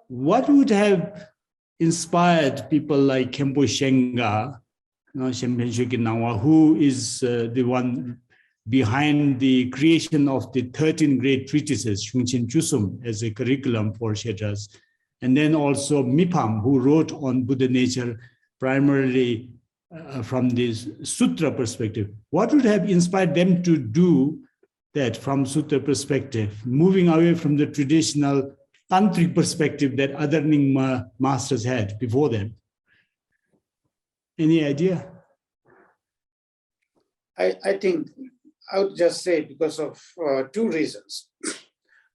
what would have inspired people like Khenpo Shenga, who is the one behind the creation of the 13 great treatises, Shungchen Chusum, as a curriculum for Kshetras, and then also Mipam, who wrote on Buddha nature primarily from this Sūtra perspective. What would have inspired them to do that from Sūtra perspective, moving away from the traditional tantric perspective that other Nyingma masters had before them? Any idea? I think I would just say because of two reasons.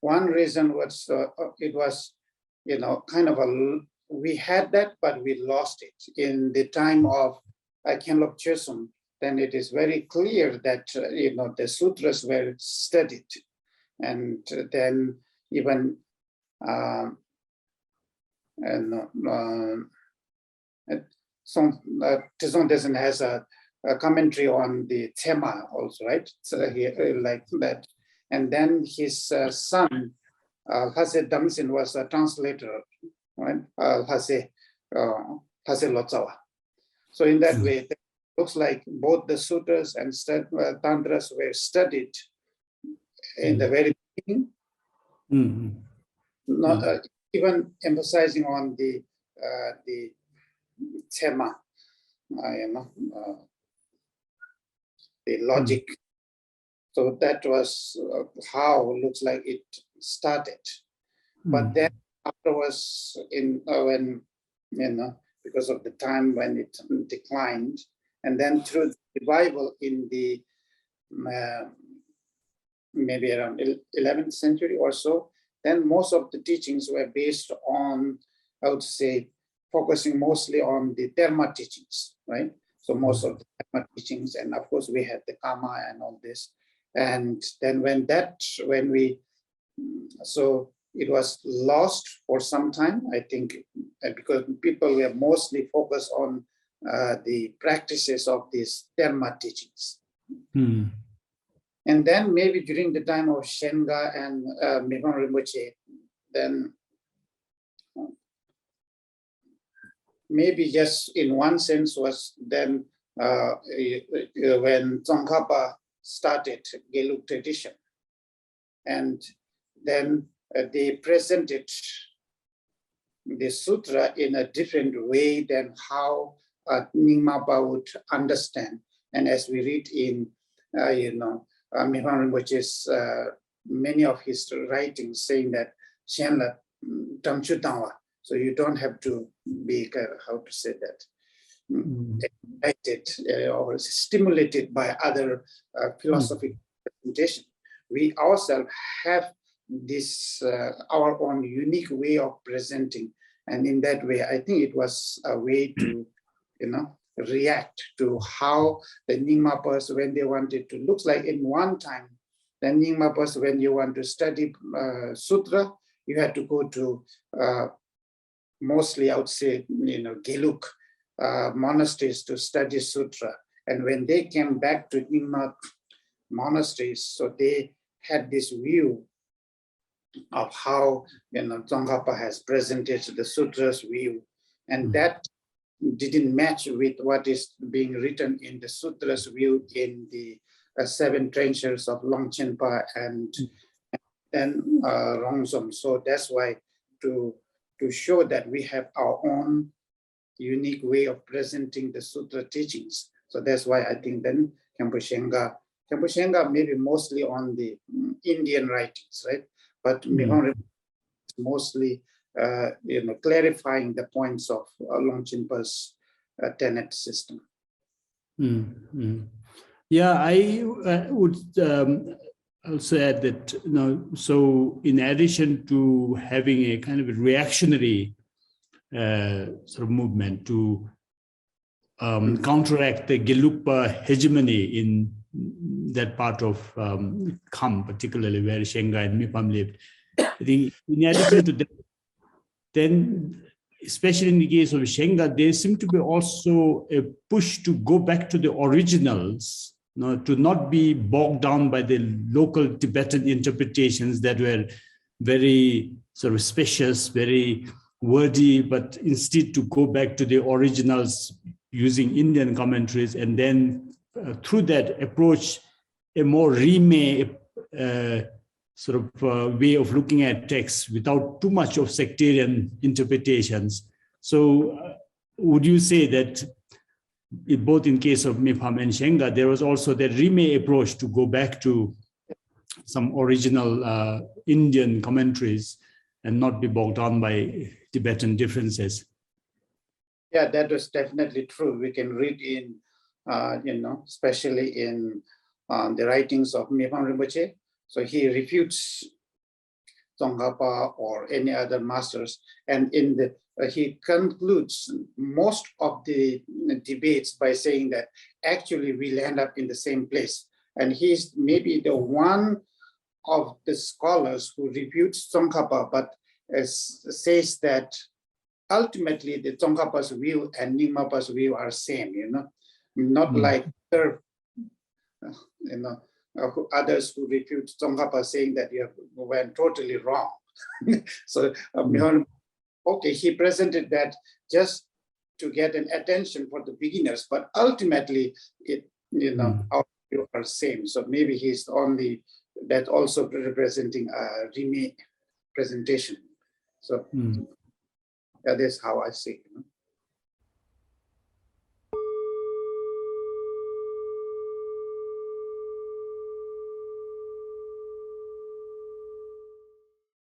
One reason was it was, kind of we had that, but we lost it in the time of Khenpo Chösum. Then it is very clear that the sutras were studied, and then even Tenzin has a commentary on the Tema also, right? So he like that, and then his son Hase Damsin was a translator, right? Hase Lotsawa. So in that way, it looks like both the sutras and tantras were studied in the very beginning. Not even emphasizing on the Tema, the logic. So that was how it looks like it started. But then afterwards, when because of the time when it declined, and then through the revival in the maybe around 11th century or so, then most of the teachings were based on, I would say, focusing mostly on the Dharma teachings, right? So most of the Dharma teachings, and of course we had the Karma and all this. And then so it was lost for some time, I think, because people were mostly focused on the practices of these Dharma teachings. And then maybe during the time of Shenga and Mipam Rinpoche, then maybe just in one sense was then when Tsongkhapa started Gelug tradition. And then they presented the sutra in a different way than how Nyingmapa would understand. And as we read in, Mipam Rinpoche's many of his writings saying that Shenla Tamchu Tangwa. So you don't have to be, how to say that, excited or stimulated by other philosophical presentation. We ourselves have this our own unique way of presenting, and in that way, I think it was a way to, react to how the Nyingmapas, when they wanted to, looks like in one time, the Nyingmapas, when you want to study sutra, you had to go to mostly, I would say, Gelug monasteries to study sutra, and when they came back to Nyingma monasteries, so they had this view of how Tsongkhapa has presented the sutra's view, and that didn't match with what is being written in the sutra's view in the 7 trenchers of Longchenpa and Rongzom. So that's why to show that we have our own unique way of presenting the sutra teachings. So that's why I think then Khenpo Shenga maybe mostly on the Indian writings, right? But Mipam mostly, clarifying the points of Longchenpa's tenet system. Yeah, I would also add that, so in addition to having a kind of a reactionary sort of movement to counteract the Gelugpa hegemony in that part of Kham, particularly where Shenga and Mipam lived. I think in addition to that, then, especially in the case of Shenga, there seemed to be also a push to go back to the originals, to not be bogged down by the local Tibetan interpretations that were very sort of spacious, very wordy, but instead to go back to the originals using Indian commentaries, and then through that approach a more remake sort of way of looking at texts without too much of sectarian interpretations. So would you say that both in case of Mipam and Shenga, there was also that remake approach to go back to some original Indian commentaries and not be bogged down by Tibetan differences? Yeah, that was definitely true. We can read in, especially in the writings of Mipam Rinpoche. So he refutes Tsongkhapa or any other masters, and in the he concludes most of the debates by saying that actually we'll end up in the same place. And he's maybe the one of the scholars who refutes Tsongkhapa, but says that ultimately the Tsongkhapa's view and Nyingmapa's view are same, not like other, others who refute Tsongkhapa saying that you went totally wrong. So okay, he presented that just to get an attention for the beginners, but ultimately our view are same. So maybe he's only that also representing a remake presentation. So that is how I see it.